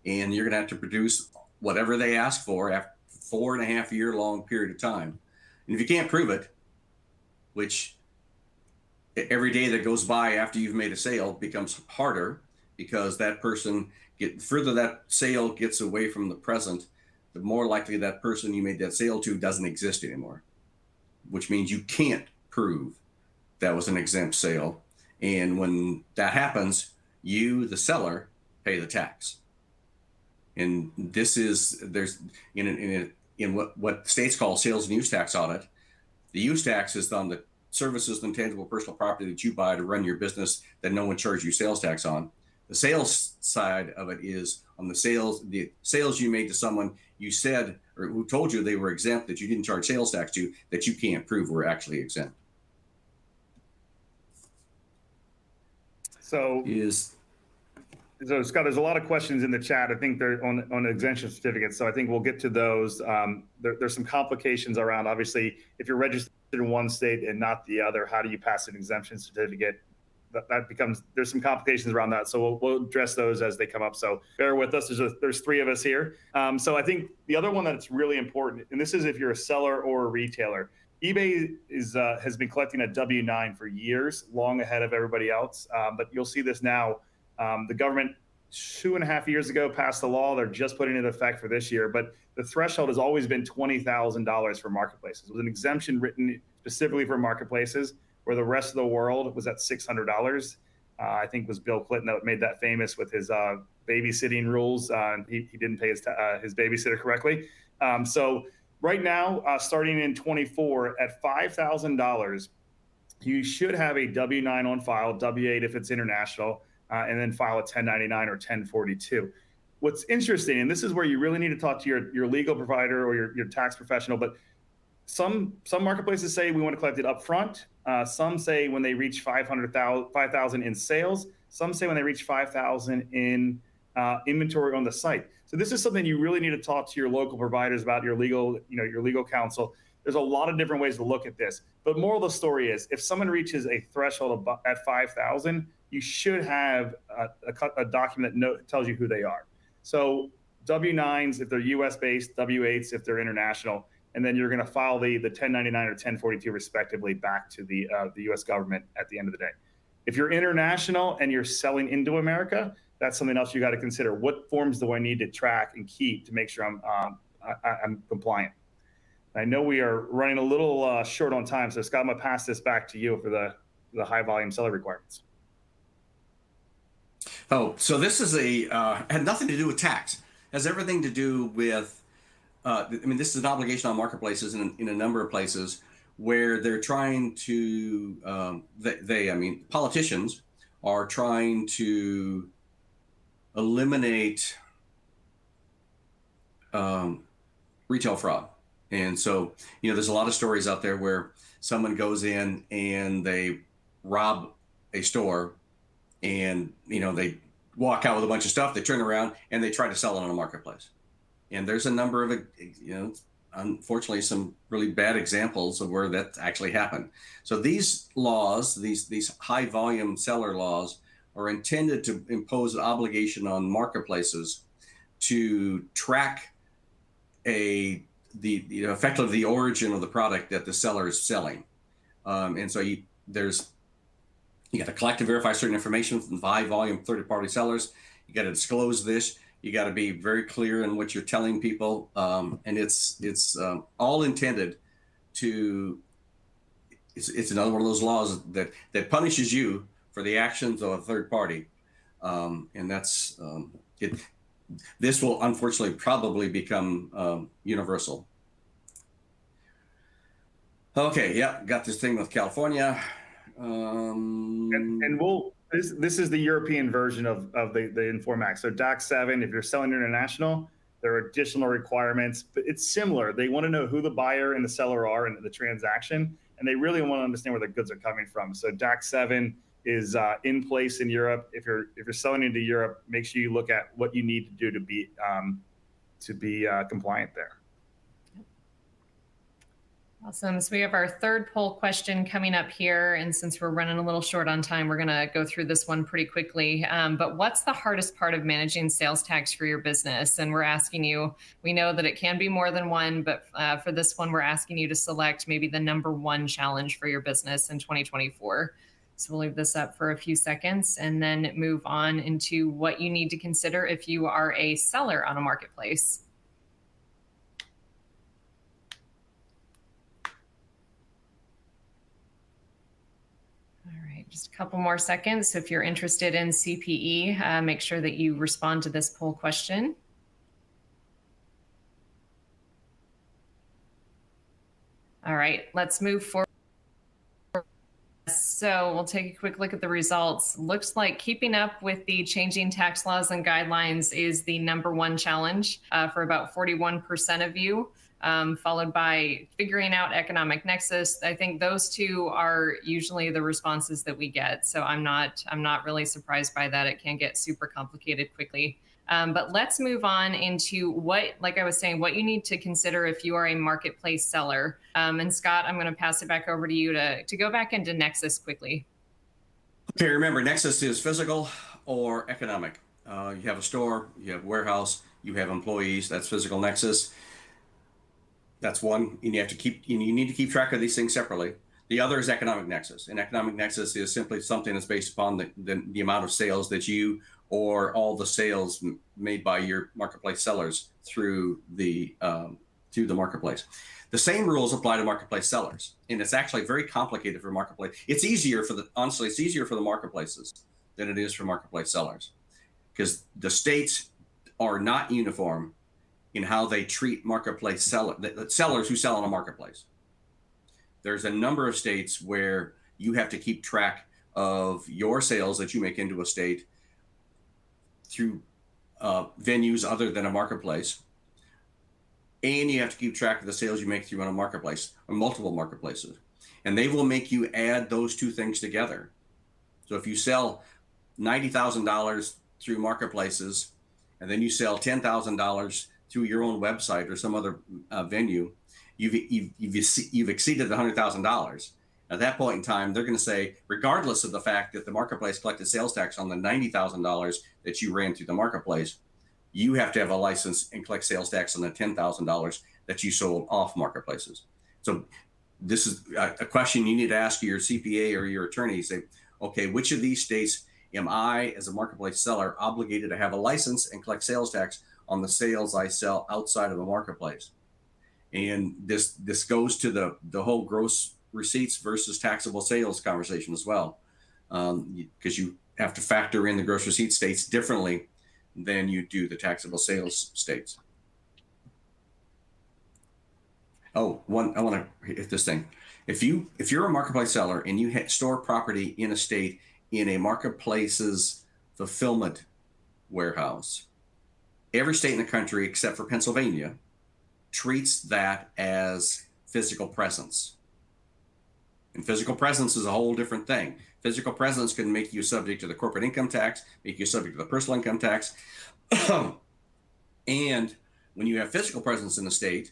And you're going to have to produce whatever they ask for after 4.5 year long period of time. And if you can't prove it, which every day that goes by after you've made a sale becomes harder, because that person further that sale gets away from the present, the more likely that person you made that sale to doesn't exist anymore, which means you can't prove that was an exempt sale. And when that happens, you, the seller, pay the tax. And this is, there's in what states call sales and use tax audit. The use tax is on the services and tangible personal property that you buy to run your business that no one charges you sales tax on. The sales side of it is on the sales you made to someone you said, or who told you they were exempt, that you didn't charge sales tax to, that you can't prove were actually exempt. So Scott, there's a lot of questions in the chat. I think they're on exemption certificates. So I think we'll get to those. There's some complications around, obviously, if you're registered in one state and not the other, how do you pass an exemption certificate? That becomes, there's some complications around that. So we'll address those as they come up. So bear with us. There's 3 of us here. So I think the other one that's really important, and this is if you're a seller or a retailer, eBay has been collecting a W-9 for years, long ahead of everybody else. But you'll see this now. The government 2.5 years ago passed the law. They're just putting it in effect for this year. But the threshold has always been $20,000 for marketplaces. It was an exemption written specifically for marketplaces, where the rest of the world was at $600. I think it was Bill Clinton that made that famous with his babysitting rules. He didn't pay his babysitter correctly. So right now, starting in 24, at $5,000, you should have a W-9 on file, W-8 if it's international, and then file a 1099 or 1042. What's interesting, and this is where you really need to talk to your legal provider or your tax professional, but some marketplaces say we want to collect it up front. Some say when they reach 5,000 in sales. Some say when they reach 5,000 in inventory on the site. So this is something you really need to talk to your local providers about, your legal counsel. There's a lot of different ways to look at this. But moral of the story is, if someone reaches a threshold at 5,000, you should have a document that tells you who they are. So W-9s if they're US based, W-8s if they're international. And then you're going to file the 1099 or 1042 respectively back to the U.S. government at the end of the day. If you're international and you're selling into America, that's something else you got to consider. What forms do I need to track and keep to make sure I'm compliant? I know we are running a little short on time, so Scott, I'm going to pass this back to you for the high volume seller requirements. Oh, so this is had nothing to do with tax. It has everything to do with this is an obligation on marketplaces in a number of places where they're trying to, politicians are trying to eliminate retail fraud. And so, there's a lot of stories out there where someone goes in and they rob a store and, they walk out with a bunch of stuff, they turn around and they try to sell it on a marketplace. And there's a number of, unfortunately, some really bad examples of where that actually happened. So these laws, these high volume seller laws, are intended to impose an obligation on marketplaces to track effectively the origin of the product that the seller is selling. And so you got to collect and verify certain information from high volume third-party sellers. You got to disclose this. You got to be very clear in what you're telling people, and it's all intended to. It's another one of those laws that punishes you for the actions of a third party, and that's it. This will unfortunately probably become universal. Okay, yeah, got this thing with California, and we'll. This is the European version of the Inform Act. So DAC 7, if you're selling international, there are additional requirements, but it's similar. They want to know who the buyer and the seller are in the transaction, and they really want to understand where the goods are coming from. So DAC 7 is in place in Europe. If you're selling into Europe, make sure you look at what you need to do to be to be compliant there. Awesome. So we have our third poll question coming up here. And since we're running a little short on time, we're going to go through this one pretty quickly. But what's the hardest part of managing sales tax for your business? And we're asking you, we know that it can be more than one, but for this one, we're asking you to select maybe the number one challenge for your business in 2024. So we'll leave this up for a few seconds and then move on into what you need to consider if you are a seller on a marketplace. Just a couple more seconds. So if you're interested in CPE, make sure that you respond to this poll question. All right, let's move forward. So we'll take a quick look at the results. Looks like keeping up with the changing tax laws and guidelines is the number one challenge for about 41% of you. Followed by figuring out economic nexus. I think those two are usually the responses that we get. So I'm not really surprised by that. It can get super complicated quickly. But let's move on into what, like I was saying, what you need to consider if you are a marketplace seller. And Scott, I'm going to pass it back over to you to go back into nexus quickly. Okay, remember, nexus is physical or economic. You have a store, you have a warehouse, you have employees. That's physical nexus. That's one, and you need to keep track of these things separately. The other is economic nexus. And economic nexus is simply something that's based upon the amount of sales that you or all the sales made by your marketplace sellers through the marketplace. The same rules apply to marketplace sellers, and it's actually very complicated for marketplace. It's easier for it's easier for the marketplaces than it is for marketplace sellers, because the states are not uniform in how they treat marketplace sellers who sell on a marketplace. There's a number of states where you have to keep track of your sales that you make into a state through venues other than a marketplace. And you have to keep track of the sales you make through on a marketplace or multiple marketplaces. And they will make you add those two things together. So if you sell $90,000 through marketplaces, and then you sell $10,000 through your own website or some other venue, you've exceeded the $100,000. At that point in time, they're going to say, regardless of the fact that the marketplace collected sales tax on the $90,000 that you ran through the marketplace, you have to have a license and collect sales tax on the $10,000 that you sold off marketplaces. So this is a question you need to ask your CPA or your attorney. Say, okay, which of these states am I, as a marketplace seller, obligated to have a license and collect sales tax on the sales I sell outside of a marketplace? And this goes to the whole gross receipts versus taxable sales conversation as well, because you have to factor in the gross receipt states differently than you do the taxable sales states. Oh, I want to hit this thing. If you're a marketplace seller and you store property in a state in a marketplace's fulfillment warehouse, every state in the country except for Pennsylvania treats that as physical presence. And physical presence is a whole different thing. Physical presence can make you subject to the corporate income tax, make you subject to the personal income tax. And when you have physical presence in the state,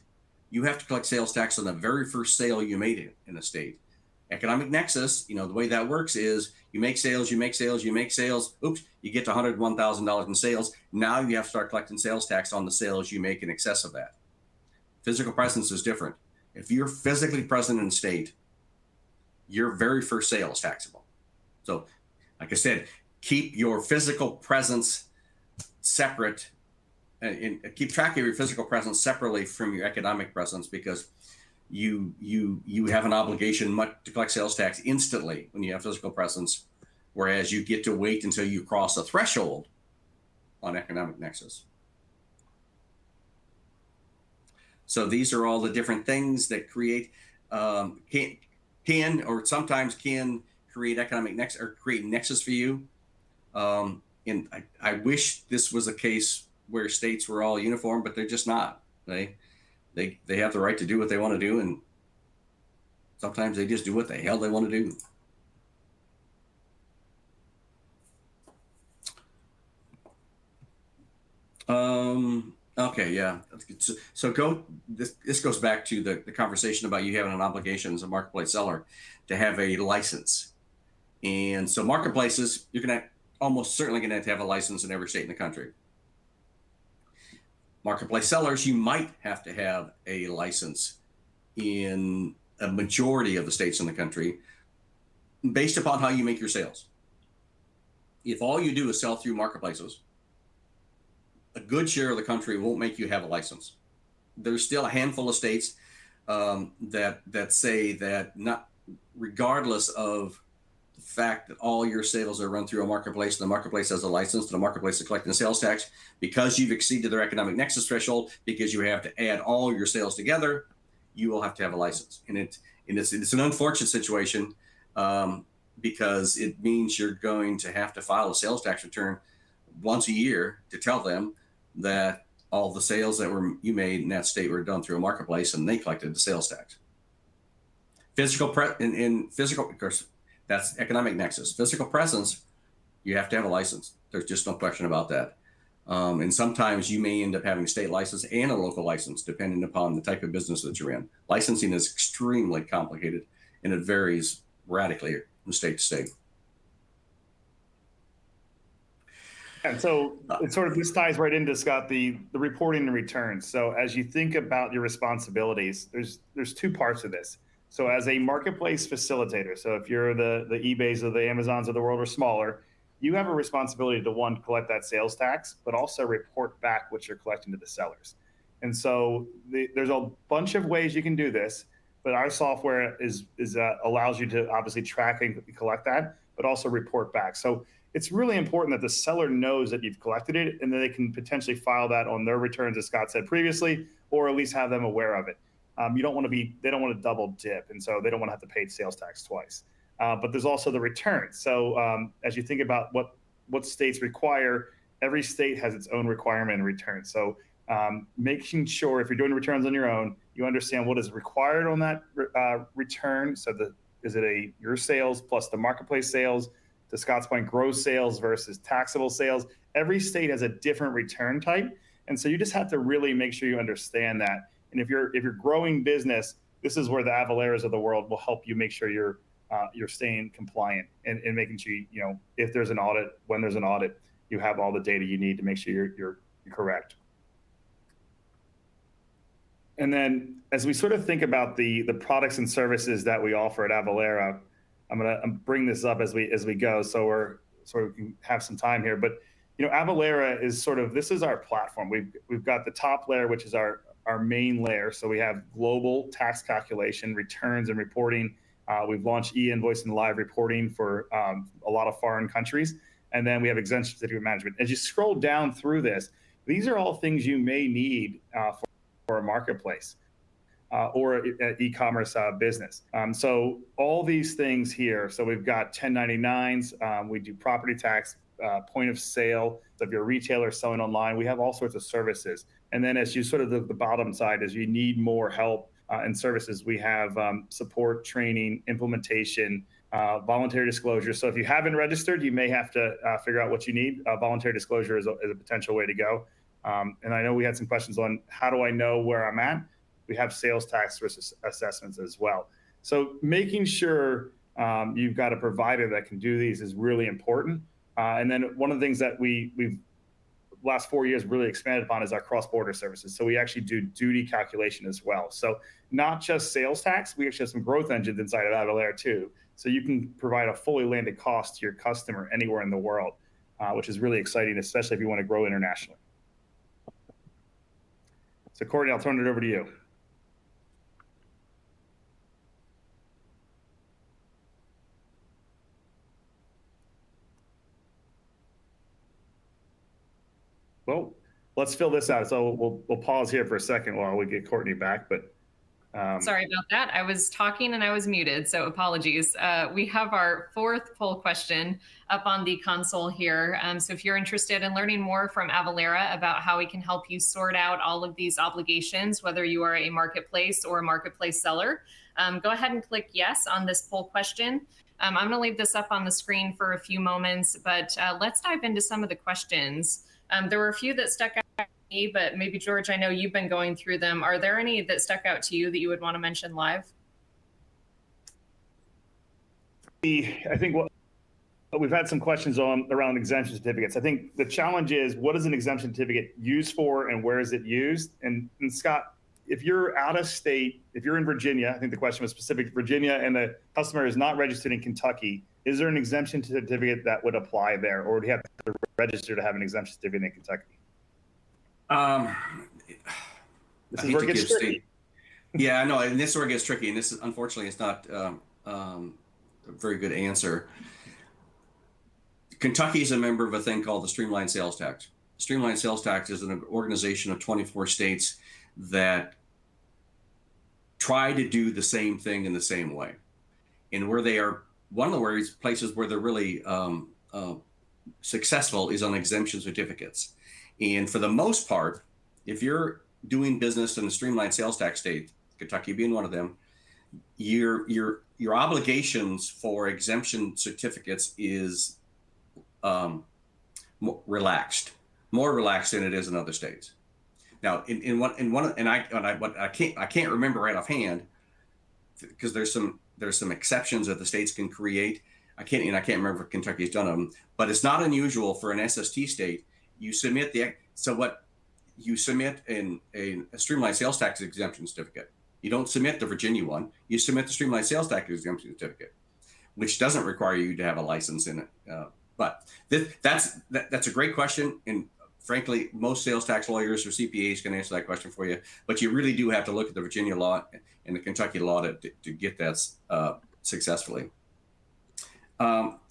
you have to collect sales tax on the very first sale you made in the state. Economic nexus, the way that works is you make sales, you make sales, you make sales. Oops, you get to $101,000 in sales. Now you have to start collecting sales tax on the sales you make in excess of that. Physical presence is different. If you're physically present in the state, your very first sale is taxable. So, like I said, keep your physical presence separate, and keep track of your physical presence separately from your economic presence, because you have an obligation to collect sales tax instantly when you have physical presence, whereas you get to wait until you cross a threshold on economic nexus. So these are all the different things that create can or sometimes can create economic nexus or create nexus for you. And I wish this was a case where states were all uniform, but they're just not. They have the right to do what they want to do, and sometimes they just do what the hell they want to do. Okay, yeah. So go. This goes back to the conversation about you having an obligation as a marketplace seller to have a license. And so marketplaces, you're gonna almost certainly gonna have to have a license in every state in the country. Marketplace sellers, you might have to have a license in a majority of the states in the country based upon how you make your sales. If all you do is sell through marketplaces, a good share of the country won't make you have a license. There's still a handful of states that say that, not regardless of the fact that all your sales are run through a marketplace, and the marketplace has a license, and the marketplace is collecting the sales tax, because you've exceeded their economic nexus threshold, because you have to add all your sales together, you will have to have a license. And it's an unfortunate situation, because it means you're going to have to file a sales tax return once a year to tell them that all the sales that you made in that state were done through a marketplace and they collected the sales tax. Physical, of course, that's economic nexus. Physical presence, you have to have a license. There's just no question about that. And sometimes you may end up having a state license and a local license, depending upon the type of business that you're in. Licensing is extremely complicated, and it varies radically from state to state. And so it sort of, this ties right into, Scott, the reporting and returns. So as you think about your responsibilities, there's two parts of this. So as a marketplace facilitator, so if you're the eBays or the Amazons of the world or smaller, you have a responsibility to, one, collect that sales tax, but also report back what you're collecting to the sellers. And so there's a bunch of ways you can do this, but our software allows you to obviously track and collect that, but also report back. So it's really important that the seller knows that you've collected it, and then they can potentially file that on their returns, as Scott said previously, or at least have them aware of it. They don't want to double dip, and so they don't want to have to pay sales tax twice. But there's also the return. So as you think about what states require, every state has its own requirement and return. So making sure if you're doing returns on your own, you understand what is required on that return. So is it your sales plus the marketplace sales? To Scott's point, gross sales versus taxable sales. Every state has a different return type, and so you just have to really make sure you understand that. And if you're growing business, this is where the Avalaras of the world will help you make sure you're staying compliant and making sure if there's an audit, when there's an audit, you have all the data you need to make sure you're correct. And then as we sort of think about the products and services that we offer at Avalara, I'm going to bring this up as we go, so we can have some time here. But Avalara is this is our platform. We've got the top layer, which is our main layer. So we have global tax calculation, returns, and reporting. We've launched e-invoice and live reporting for a lot of foreign countries, and then we have exemption certificate management. As you scroll down through this, these are all things you may need for a marketplace. Or e-commerce business. So all these things here. So we've got 1099s. We do property tax, point of sale. So if you're a retailer selling online, we have all sorts of services. And then as you sort of the bottom side, as you need more help and services, we have support, training, implementation, voluntary disclosure. So if you haven't registered, you may have to figure out what you need. Voluntary disclosure is a potential way to go. And I know we had some questions on how do I know where I'm at? We have sales tax risk assessments as well. So making sure you've got a provider that can do these is really important. And then one of the things that we've last 4 years really expanded upon is our cross-border services. So we actually do duty calculation as well. So not just sales tax, we actually have some growth engines inside of Avalara too. So you can provide a fully landed cost to your customer anywhere in the world, which is really exciting, especially if you want to grow internationally. So Courtney, I'll turn it over to you. Well, let's fill this out. So we'll pause here for a second while we get Courtney back. But sorry about that. I was talking and I was muted, so apologies. We have our fourth poll question up on the console here. So if you're interested in learning more from Avalara about how we can help you sort out all of these obligations, whether you are a marketplace or a marketplace seller, go ahead and click yes on this poll question. I'm going to leave this up on the screen for a few moments, but let's dive into some of the questions. There were a few that stuck but maybe George, I know you've been going through them. Are there any that stuck out to you that you would want to mention live? I think we've had some questions around exemption certificates. I think the challenge is, what is an exemption certificate used for and where is it used? And Scott, if you're out of state, if you're in Virginia, I think the question was specific to Virginia, and the customer is not registered in Kentucky, is there an exemption certificate that would apply there, or would you have to register to have an exemption certificate in Kentucky? This is where it gets tricky. Yeah, no, and this is where it gets tricky, and this is, unfortunately, it's not a very good answer. Kentucky is a member of a thing called the Streamlined Sales Tax. Streamlined Sales Tax is an organization of 24 states that try to do the same thing in the same way. And where they are, one of the places where they're really successful is on exemption certificates. And for the most part, if you're doing business in the Streamlined Sales Tax state, Kentucky being one of them, your obligations for exemption certificates is more relaxed than it is in other states. Now, I can't remember right offhand, because there's some exceptions that the states can create. I can't remember if Kentucky's done them, but it's not unusual for an SST state. You submit a Streamlined Sales Tax exemption certificate. You don't submit the Virginia one. You submit the Streamlined Sales Tax exemption certificate, which doesn't require you to have a license in it. But that's a great question, and frankly, most sales tax lawyers or CPAs can answer that question for you. But you really do have to look at the Virginia law and the Kentucky law to get that successfully.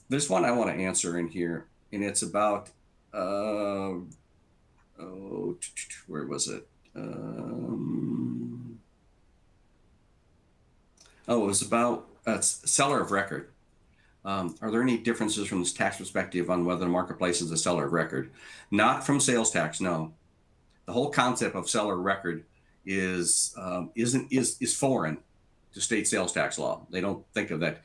There's one I want to answer in here, and it's about where was it? It was about seller of record. Are there any differences from this tax perspective on whether the marketplace is a seller of record? Not from sales tax, no. The whole concept of seller of record is foreign to state sales tax law. They don't think of that.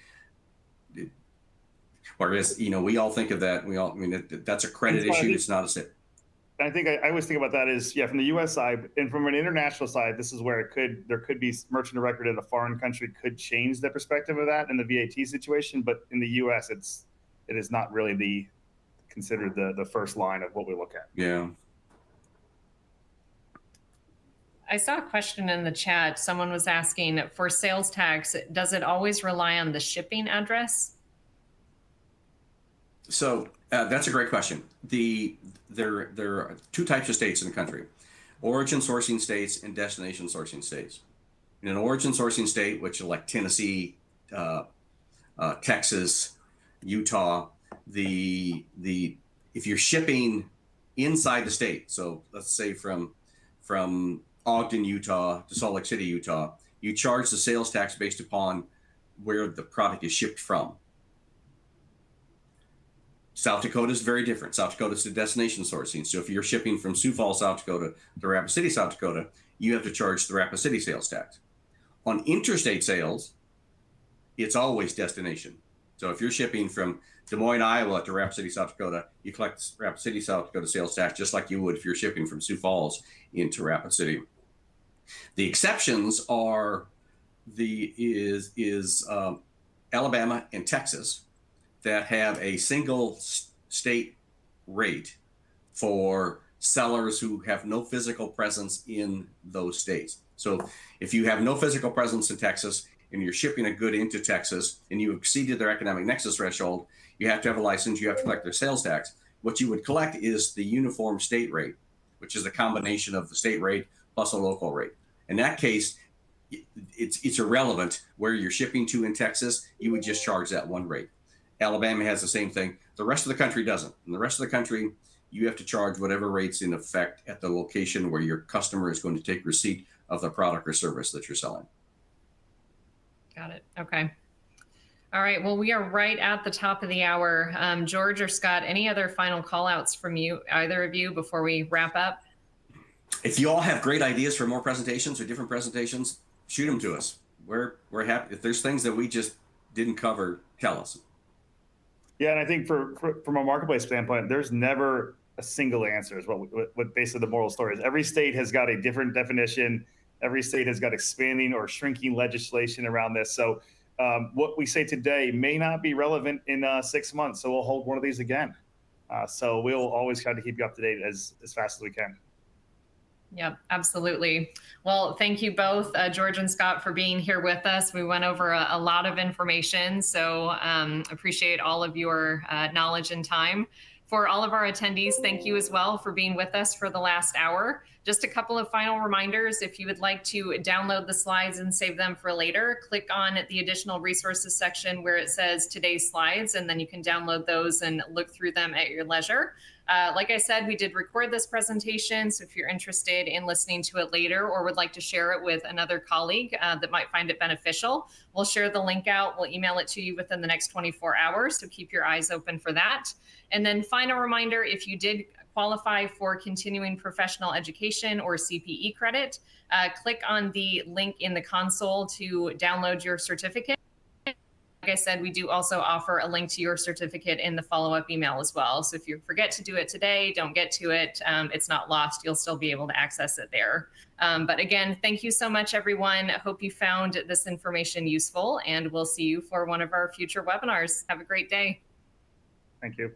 Whereas, we all think of that. That's a credit issue. It's not a state. I think I always think about that is, from the U.S. side, and from an international side, this is where there could be merchant of record in a foreign country could change the perspective of that in the VAT situation. But in the U.S., it is not really considered the first line of what we look at. Yeah. I saw a question in the chat. Someone was asking, for sales tax, does it always rely on the shipping address? So that's a great question. There are two types of states in the country: origin sourcing states and destination sourcing states. In an origin sourcing state, which are like Tennessee, Texas, Utah, if you're shipping inside the state, so let's say from Ogden, Utah to Salt Lake City, Utah, you charge the sales tax based upon where the product is shipped from. South Dakota is very different. South Dakota is the destination sourcing. So if you're shipping from Sioux Falls, South Dakota to Rapid City, South Dakota, you have to charge the Rapid City sales tax. On interstate sales, it's always destination. So if you're shipping from Des Moines, Iowa to Rapid City, South Dakota, you collect Rapid City, South Dakota sales tax just like you would if you're shipping from Sioux Falls into Rapid City. The exceptions are Alabama and Texas, that have a single state rate for sellers who have no physical presence in those states. So if you have no physical presence in Texas and you're shipping a good into Texas and you exceeded their economic nexus threshold, you have to have a license, you have to collect their sales tax. What you would collect is the uniform state rate, which is a combination of the state rate plus a local rate. In that case, it's irrelevant where you're shipping to in Texas, you would just charge that one rate. Alabama has the same thing. The rest of the country doesn't. In the rest of the country, you have to charge whatever rate's in effect at the location where your customer is going to take receipt of the product or service that you're selling. Got it. Okay. All right. Well, we are right at the top of the hour. George or Scott, any other final call outs from either of you before we wrap up? If you all have great ideas for more presentations or different presentations, shoot them to us. We're happy. If there's things that we just didn't cover, tell us. Yeah, and I think from a marketplace standpoint, there's never a single answer is what basically the moral story is. Every state has got a different definition. Every state has got expanding or shrinking legislation around this. So what we say today may not be relevant in 6 months. So we'll hold one of these again. So we'll always try to keep you up to date as fast as we can. Yep, absolutely. Well, thank you both, George and Scott, for being here with us. We went over a lot of information, so appreciate all of your knowledge and time. For all of our attendees, thank you as well for being with us for the last hour. Just a couple of final reminders. If you would like to download the slides and save them for later, click on the additional resources section where it says today's slides, and then you can download those and look through them at your leisure. Like I said, we did record this presentation, so if you're interested in listening to it later or would like to share it with another colleague that might find it beneficial, we'll share the link out. We'll email it to you within the next 24 hours, so keep your eyes open for that. And then final reminder, if you did qualify for continuing professional education or CPE credit, click on the link in the console to download your certificate. Like I said, we do also offer a link to your certificate in the follow-up email as well. So if you forget to do it today, don't get to it, it's not lost. You'll still be able to access it there. But again, thank you so much, everyone. I hope you found this information useful, and we'll see you for one of our future webinars. Have a great day. Thank you.